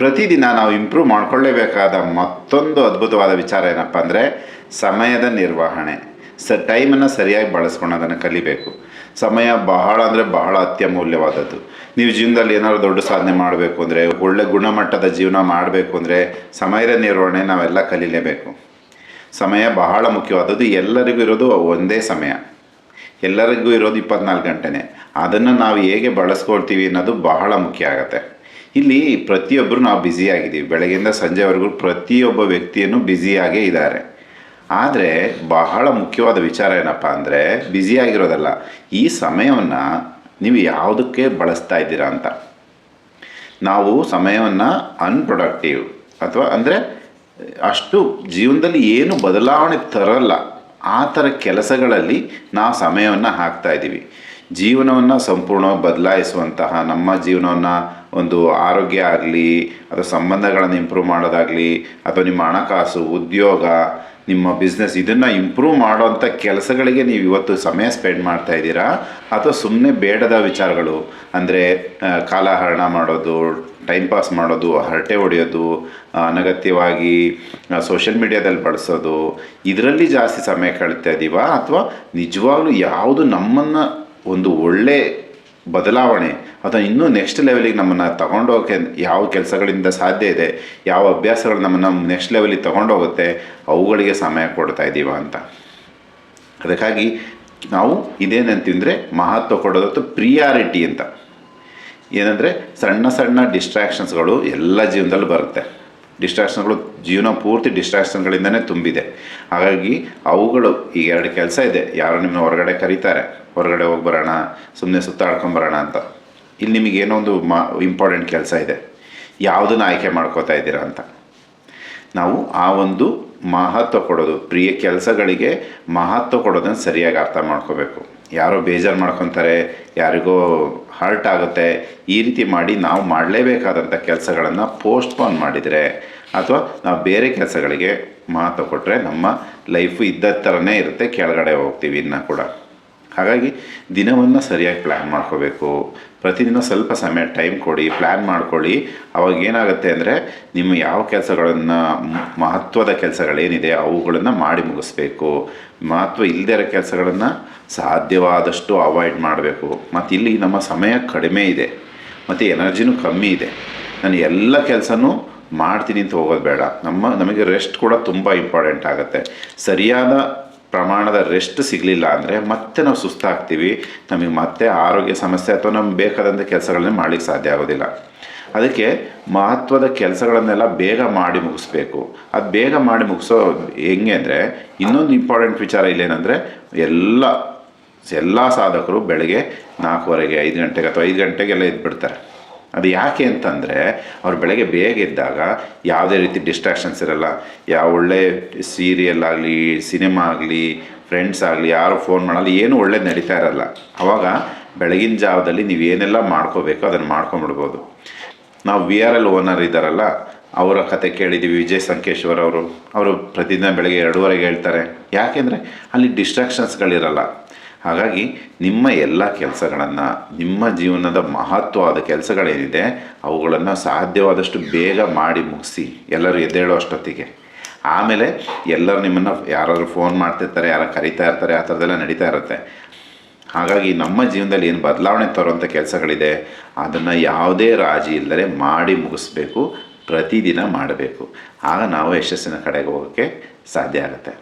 ಪ್ರತಿದಿನ ನಾವು ಇಂಪ್ರೂವ್ ಮಾಡ್ಕೊಳ್ಳೇಬೇಕಾದ ಮತ್ತೊಂದು ಅದ್ಭುತವಾದ ವಿಚಾರ ಏನಪ್ಪ ಅಂದರೆ ಸಮಯದ ನಿರ್ವಹಣೆ. ಟೈಮನ್ನು ಸರಿಯಾಗಿ ಬಳಸ್ಕೊಳ್ಳೋದನ್ನು ಕಲಿಬೇಕು. ಸಮಯ ಬಹಳ ಅಂದರೆ ಬಹಳ ಅತ್ಯಮೂಲ್ಯವಾದದ್ದು. ನೀವು ಜೀವನದಲ್ಲಿ ಏನಾದರೂ ದೊಡ್ಡ ಸಾಧನೆ ಮಾಡಬೇಕು ಅಂದರೆ, ಒಳ್ಳೆ ಗುಣಮಟ್ಟದ ಜೀವನ ಮಾಡಬೇಕು ಅಂದರೆ ಸಮಯದ ನಿರ್ವಹಣೆ ನಾವೆಲ್ಲ ಕಲೀಲೇಬೇಕು. ಸಮಯ ಬಹಳ ಮುಖ್ಯವಾದದ್ದು. ಎಲ್ಲರಿಗೂ ಇರೋದು ಒಂದೇ ಸಮಯ, ಎಲ್ಲರಿಗೂ ಇರೋದು 24 ಗಂಟೆನೇ. ಅದನ್ನು ನಾವು ಹೇಗೆ ಬಳಸ್ಕೊಳ್ತೀವಿ ಅನ್ನೋದು ಬಹಳ ಮುಖ್ಯ ಆಗುತ್ತೆ. ಇಲ್ಲಿ ಪ್ರತಿಯೊಬ್ಬರು ನಾವು ಬ್ಯುಸಿಯಾಗಿದ್ದೀವಿ. ಬೆಳಗ್ಗೆಯಿಂದ ಸಂಜೆವರೆಗೂ ಪ್ರತಿಯೊಬ್ಬ ವ್ಯಕ್ತಿಯನ್ನು ಬ್ಯುಸಿಯಾಗೇ ಇದ್ದಾರೆ. ಆದರೆ ಬಹಳ ಮುಖ್ಯವಾದ ವಿಚಾರ ಏನಪ್ಪ ಅಂದರೆ, ಬ್ಯುಸಿಯಾಗಿರೋದಲ್ಲ, ಈ ಸಮಯವನ್ನು ನೀವು ಯಾವುದಕ್ಕೆ ಬಳಸ್ತಾ ಇದ್ದೀರಾ ಅಂತ. ನಾವು ಸಮಯವನ್ನು ಅನ್ಪ್ರೊಡಕ್ಟಿವ್ ಅಥವಾ ಅಂದರೆ ಅಷ್ಟು ಜೀವನದಲ್ಲಿ ಏನು ಬದಲಾವಣೆ ತರಲ್ಲ ಆ ಥರ ಕೆಲಸಗಳಲ್ಲಿ ನಾವು ಸಮಯವನ್ನು ಹಾಕ್ತಾಯಿದ್ದೀವಿ. ಜೀವನವನ್ನು ಸಂಪೂರ್ಣವಾಗಿ ಬದಲಾಯಿಸುವಂತಹ, ನಮ್ಮ ಜೀವನವನ್ನು ಒಂದು ಆರೋಗ್ಯ ಆಗಲಿ ಅಥವಾ ಸಂಬಂಧಗಳನ್ನು ಇಂಪ್ರೂವ್ ಮಾಡೋದಾಗಲಿ ಅಥವಾ ನಿಮ್ಮ ಹಣಕಾಸು, ಉದ್ಯೋಗ, ನಿಮ್ಮ ಬಿಸ್ನೆಸ್, ಇದನ್ನು ಇಂಪ್ರೂವ್ ಮಾಡೋವಂಥ ಕೆಲಸಗಳಿಗೆ ನೀವು ಇವತ್ತು ಸಮಯ ಸ್ಪೆಂಡ್ ಮಾಡ್ತಾಯಿದ್ದೀರಾ ಅಥವಾ ಸುಮ್ಮನೆ ಬೇಡದ ವಿಚಾರಗಳು ಅಂದರೆ ಕಾಲಹರಣ ಮಾಡೋದು, ಟೈಮ್ ಪಾಸ್ ಮಾಡೋದು, ಹರಟೆ ಹೊಡೆಯೋದು, ಅನಗತ್ಯವಾಗಿ ಸೋಷಿಯಲ್ ಮೀಡಿಯಾದಲ್ಲಿ ಬಳಸೋದು, ಇದರಲ್ಲಿ ಜಾಸ್ತಿ ಸಮಯ ಕಳೀತಾ ಇದ್ದೀವಾ ಅಥವಾ ನಿಜವಾಗ್ಲೂ ಯಾವುದು ನಮ್ಮನ್ನು ಒಂದು ಒಳ್ಳೆ ಬದಲಾವಣೆ ಅಥವಾ ಇನ್ನೂ ನೆಕ್ಸ್ಟ್ ಲೆವೆಲಿಗೆ ನಮ್ಮನ್ನು ತಗೊಂಡೋಗೋಕ್ಕೆ ಯಾವ ಕೆಲಸಗಳಿಂದ ಸಾಧ್ಯ ಇದೆ, ಯಾವ ಅಭ್ಯಾಸಗಳು ನಮ್ಮನ್ನು ನೆಕ್ಸ್ಟ್ ಲೆವೆಲಿಗೆ ತೊಗೊಂಡೋಗುತ್ತೆ, ಅವುಗಳಿಗೆ ಸಮಯ ಕೊಡ್ತಾ ಇದ್ದೀವ ಅಂತ. ಅದಕ್ಕಾಗಿ ನಾವು ಇದೇನಂತೀವಿ ಅಂದರೆ ಮಹತ್ವ ಕೊಡೋದು ಪ್ರಿಯಾರಿಟಿ ಅಂತ. ಏನಂದರೆ ಸಣ್ಣ ಸಣ್ಣ ಡಿಸ್ಟ್ರ್ಯಾಕ್ಷನ್ಸ್ಗಳು ಎಲ್ಲ ಜೀವನದಲ್ಲೂ ಬರುತ್ತೆ. ಡಿಸ್ಟ್ರಾಕ್ಷನ್ಗಳು ಜೀವನ ಪೂರ್ತಿ ಡಿಸ್ಟ್ರಾಕ್ಷನ್ಗಳಿಂದನೇ ತುಂಬಿದೆ. ಹಾಗಾಗಿ ಅವುಗಳು ಈಗ 2 ಕೆಲಸ ಇದೆ. ಯಾರು ನಿಮ್ಮನ್ನ ಹೊರಗಡೆ ಕರೀತಾರೆ, ಹೊರಗಡೆ ಹೋಗಿ ಬರೋಣ, ಸುಮ್ಮನೆ ಸುತ್ತಾಡ್ಕೊಂಬರೋಣ ಅಂತ. ಇಲ್ಲಿ ನಿಮಗೇನೋ ಒಂದು ಇಂಪಾರ್ಟೆಂಟ್ ಕೆಲಸ ಇದೆ, ಯಾವುದನ್ನು ಆಯ್ಕೆ ಮಾಡ್ಕೋತಾ ಇದ್ದೀರಾ ಅಂತ. ನಾವು ಆ ಒಂದು ಮಹತ್ವ ಕೊಡೋದು, ಪ್ರಿಯ ಕೆಲಸಗಳಿಗೆ ಮಹತ್ವ ಕೊಡೋದನ್ನು ಸರಿಯಾಗಿ ಅರ್ಥ ಮಾಡ್ಕೋಬೇಕು. ಯಾರೋ ಬೇಜಾರು ಮಾಡ್ಕೊತಾರೆ, ಯಾರಿಗೋ ಹರ್ಟ್ ಆಗುತ್ತೆ, ಈ ರೀತಿ ಮಾಡಿ ನಾವು ಮಾಡಲೇಬೇಕಾದಂಥ ಕೆಲಸಗಳನ್ನು ಪೋಸ್ಟ್ಪೋನ್ ಮಾಡಿದರೆ ಅಥವಾ ನಾವು ಬೇರೆ ಕೆಲಸಗಳಿಗೆ ಮಹತ್ವ ಕೊಟ್ಟರೆ ನಮ್ಮ ಲೈಫು ಇದ್ದ ಥರನೇ ಇರುತ್ತೆ, ಕೆಳಗಡೆ ಹೋಗ್ತೀವಿ ಇನ್ನೂ ಕೂಡ. ಹಾಗಾಗಿ ದಿನವನ್ನು ಸರಿಯಾಗಿ ಪ್ಲ್ಯಾನ್ ಮಾಡ್ಕೋಬೇಕು. ಪ್ರತಿದಿನ ಸ್ವಲ್ಪ ಸಮಯ ಟೈಮ್ ಕೊಡಿ, ಪ್ಲ್ಯಾನ್ ಮಾಡ್ಕೊಳ್ಳಿ. ಅವಾಗ ಏನಾಗುತ್ತೆ ಅಂದರೆ ನಿಮ್ಮ ಯಾವ ಕೆಲಸಗಳನ್ನು, ಮಹತ್ವದ ಕೆಲಸಗಳೇನಿದೆ ಅವುಗಳನ್ನು ಮಾಡಿ ಮುಗಿಸ್ಬೇಕು. ಮಹತ್ವ ಇಲ್ಲದೇ ಇರೋ ಕೆಲಸಗಳನ್ನು ಸಾಧ್ಯವಾದಷ್ಟು ಅವಾಯ್ಡ್ ಮಾಡಬೇಕು. ಮತ್ತು ಇಲ್ಲಿ ನಮ್ಮ ಸಮಯ ಕಡಿಮೆ ಇದೆ ಮತ್ತು ಎನರ್ಜಿನೂ ಕಮ್ಮಿ ಇದೆ. ನಾನು ಎಲ್ಲ ಕೆಲಸನೂ ಮಾಡ್ತೀನಿ ಅಂತ ಹೋಗೋದು ಬೇಡ. ನಮಗೆ ರೆಸ್ಟ್ ಕೂಡ ತುಂಬ ಇಂಪಾರ್ಟೆಂಟ್ ಆಗುತ್ತೆ. ಸರಿಯಾದ ಪ್ರಮಾಣದ ರೆಸ್ಟ್ ಸಿಗಲಿಲ್ಲ ಅಂದರೆ ಮತ್ತೆ ನಾವು ಸುಸ್ತಾಗ್ತೀವಿ, ನಮಗೆ ಮತ್ತೆ ಆರೋಗ್ಯ ಸಮಸ್ಯೆ ಅಥವಾ ನಮ್ಗೆ ಬೇಕಾದಂಥ ಕೆಲಸಗಳನ್ನೇ ಮಾಡಲಿಕ್ಕೆ ಸಾಧ್ಯ ಆಗೋದಿಲ್ಲ. ಅದಕ್ಕೆ ಮಹತ್ವದ ಕೆಲಸಗಳನ್ನೆಲ್ಲ ಬೇಗ ಮಾಡಿ ಮುಗಿಸ್ಬೇಕು. ಅದು ಬೇಗ ಮಾಡಿ ಮುಗಿಸೋ ಹೆಂಗೆ ಅಂದರೆ, ಇನ್ನೊಂದು ಇಂಪಾರ್ಟೆಂಟ್ ವಿಚಾರ ಇಲ್ಲೇನೆಂದರೆ, ಎಲ್ಲ ಸಾಧಕರು ಬೆಳಗ್ಗೆ 4:15 5 ಗಂಟೆಗೆ ಅಥವಾ 5 ಗಂಟೆಗೆಲ್ಲ ಎದ್ಬಿಡ್ತಾರೆ. ಅದು ಯಾಕೆ ಅಂತಂದರೆ ಅವ್ರು ಬೆಳಗ್ಗೆ ಬೇಗ ಎದ್ದಾಗ ಯಾವುದೇ ರೀತಿ ಡಿಸ್ಟ್ರಾಕ್ಷನ್ಸ್ ಇರಲ್ಲ. ಯಾವ ಒಳ್ಳೆ ಸೀರಿಯಲ್ ಆಗಲಿ, ಸಿನಿಮಾ ಆಗಲಿ, ಫ್ರೆಂಡ್ಸ್ ಆಗಲಿ ಯಾರು ಫೋನ್ ಮಾಡಲ್ಲ, ಏನೂ ಒಳ್ಳೇದು ನಡೀತಾ ಇರಲ್ಲ. ಆವಾಗ ಬೆಳಗಿನ ಜಾವದಲ್ಲಿ ನೀವು ಏನೆಲ್ಲ ಮಾಡ್ಕೋಬೇಕು ಅದನ್ನು ಮಾಡ್ಕೊಂಬಿಡ್ಬೋದು. ನಾವು VRL ಓನರ್ ಇದ್ದಾರಲ್ಲ, ಅವರ ಕತೆ ಕೇಳಿದ್ದೀವಿ, ವಿಜಯ್ ಸಂಕೇಶ್ವರ್ ಅವರು ಪ್ರತಿದಿನ ಬೆಳಗ್ಗೆ 2:30ಗೆ ಹೇಳ್ತಾರೆ. ಯಾಕೆಂದರೆ ಅಲ್ಲಿ ಡಿಸ್ಟ್ರಾಕ್ಷನ್ಸ್ಗಳಿರಲ್ಲ. ಹಾಗಾಗಿ ನಿಮ್ಮ ಎಲ್ಲ ಕೆಲಸಗಳನ್ನು, ನಿಮ್ಮ ಜೀವನದ ಮಹತ್ವವಾದ ಕೆಲಸಗಳೇನಿದೆ ಅವುಗಳನ್ನು ಸಾಧ್ಯವಾದಷ್ಟು ಬೇಗ ಮಾಡಿ ಮುಗಿಸಿ, ಎಲ್ಲರೂ ಎದ್ದೇಳೋ ಅಷ್ಟೊತ್ತಿಗೆ. ಆಮೇಲೆ ಎಲ್ಲರೂ ನಿಮ್ಮನ್ನು ಯಾರಾದರೂ ಫೋನ್ ಮಾಡ್ತಿರ್ತಾರೆ, ಯಾರು ಕರೀತಾ ಇರ್ತಾರೆ, ಆ ಥರದ್ದೆಲ್ಲ ನಡೀತಾ ಇರುತ್ತೆ. ಹಾಗಾಗಿ ನಮ್ಮ ಜೀವನದಲ್ಲಿ ಏನು ಬದಲಾವಣೆ ತರುವಂಥ ಕೆಲಸಗಳಿದೆ ಅದನ್ನು ಯಾವುದೇ ರಾಜಿ ಇಲ್ಲದೆ ಮಾಡಿ ಮುಗಿಸ್ಬೇಕು, ಪ್ರತಿದಿನ ಮಾಡಬೇಕು. ಆಗ ನಾವು ಯಶಸ್ಸಿನ ಕಡೆಗೆ ಹೋಗೋಕ್ಕೆ ಸಾಧ್ಯ ಆಗುತ್ತೆ.